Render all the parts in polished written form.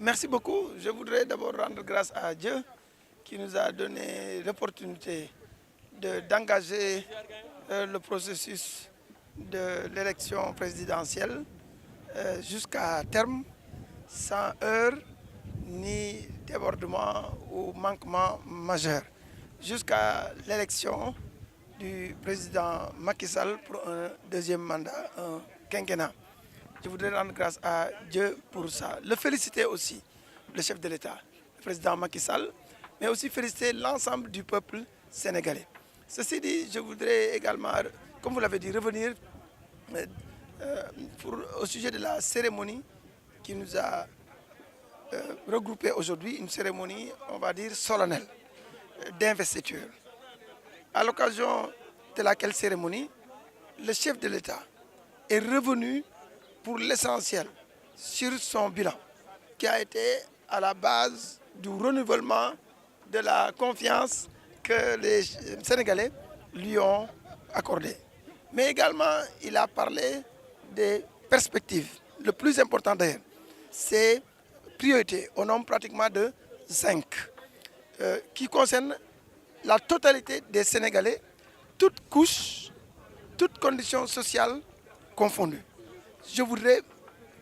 Merci beaucoup. Je voudrais d'abord rendre grâce à Dieu qui nous a donné l'opportunité d'engager le processus de l'élection présidentielle jusqu'à terme, sans heurts ni débordement ou manquement majeur, jusqu'à l'élection du président Macky Sall pour un deuxième mandat, un quinquennat. Je voudrais rendre grâce à Dieu pour ça. Le féliciter aussi, le chef de l'État, le président Macky Sall, mais aussi féliciter l'ensemble du peuple sénégalais. Ceci dit, je voudrais également, comme vous l'avez dit, revenir au sujet de la cérémonie qui nous a regroupés aujourd'hui, une cérémonie, on va dire, solennelle, d'investiture. À l'occasion de laquelle cérémonie, le chef de l'État est revenu pour l'essentiel sur son bilan, qui a été à la base du renouvellement de la confiance que les Sénégalais lui ont accordée. Mais également, il a parlé des perspectives. Le plus important d'ailleurs, c'est priorité, au nombre pratiquement de 5, qui concernent la totalité des Sénégalais, toutes couches, toutes conditions sociales confondues. Je voudrais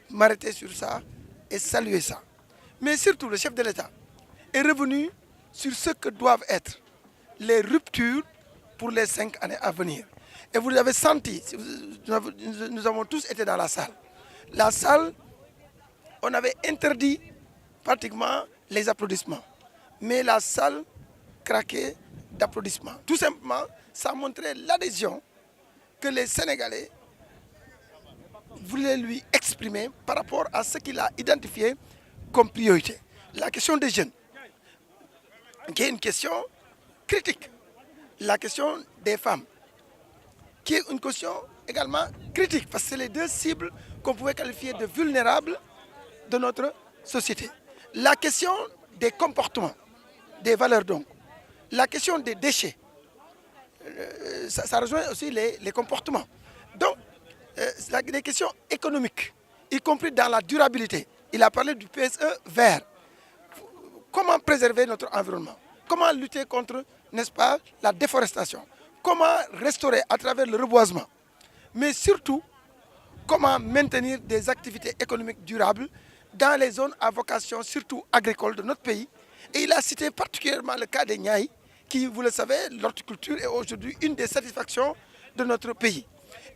m'arrêter sur ça et saluer ça. Mais surtout, le chef de l'État est revenu sur ce que doivent être les ruptures pour les 5 années à venir. Et vous l'avez senti, nous avons tous été dans la salle. La salle, on avait interdit pratiquement les applaudissements. Mais la salle craquait d'applaudissements. Tout simplement, ça montrait l'adhésion que les Sénégalais voulait lui exprimer par rapport à ce qu'il a identifié comme priorité. La question des jeunes, qui est une question critique. La question des femmes, qui est une question également critique, parce que c'est les deux cibles qu'on pouvait qualifier de vulnérables de notre société. La question des comportements, des valeurs donc. La question des déchets, ça rejoint aussi les comportements. Donc, les questions économiques, y compris dans la durabilité. Il a parlé du PSE vert. Comment préserver notre environnement? Comment lutter contre, n'est-ce pas, la déforestation? Comment restaurer à travers le reboisement? Mais surtout, comment maintenir des activités économiques durables dans les zones à vocation surtout agricole de notre pays? Et il a cité particulièrement le cas des Niayes, qui, vous le savez, l'horticulture est aujourd'hui une des satisfactions de notre pays.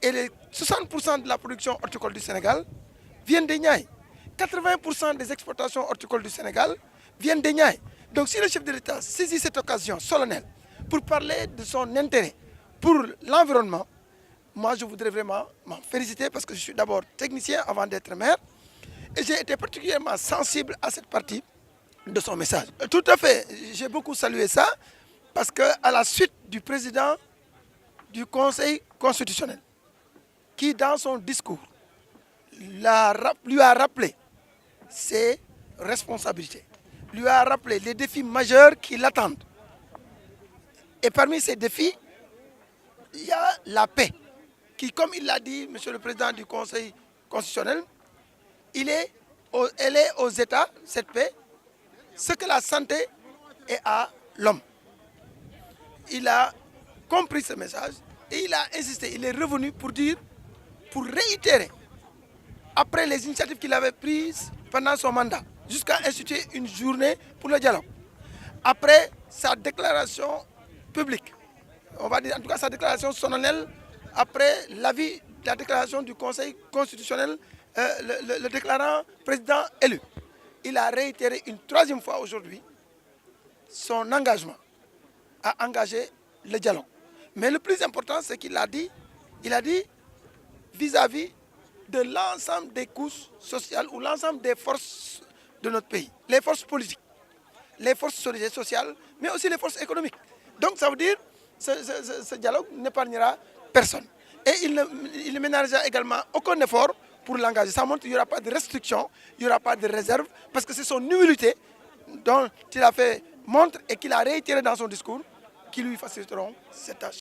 Et les 60% de la production horticole du Sénégal viennent des Niayes. 80% des exportations horticoles du Sénégal viennent des Niayes. Donc si le chef de l'État saisit cette occasion solennelle pour parler de son intérêt pour l'environnement, moi je voudrais vraiment m'en féliciter parce que je suis d'abord technicien avant d'être maire et j'ai été particulièrement sensible à cette partie de son message. Tout à fait, j'ai beaucoup salué ça parce qu'à la suite du président du Conseil constitutionnel, qui dans son discours lui a rappelé ses responsabilités, lui a rappelé les défis majeurs qui l'attendent. Et parmi ces défis, il y a la paix, qui, comme il l'a dit, Monsieur le Président du Conseil constitutionnel, elle est aux États, cette paix, ce que la santé est à l'homme. Il a compris ce message et il a insisté, il est revenu pour dire, pour réitérer, après les initiatives qu'il avait prises pendant son mandat, jusqu'à instituer une journée pour le dialogue. Après sa déclaration publique, on va dire en tout cas sa déclaration solennelle, après l'avis de la déclaration du Conseil constitutionnel, le déclarant président élu, il a réitéré une troisième fois aujourd'hui son engagement à engager le dialogue. Mais le plus important, c'est qu'il a dit vis-à-vis de l'ensemble des couches sociales ou l'ensemble des forces de notre pays, les forces politiques, les forces sociales, mais aussi les forces économiques. Donc ça veut dire que ce dialogue n'épargnera personne. Et il ne ménagera également aucun effort pour l'engager. Ça montre qu'il n'y aura pas de restriction, il n'y aura pas de réserve, parce que c'est son humilité dont il a fait montre et qu'il a réitéré dans son discours qui lui faciliteront cette tâche.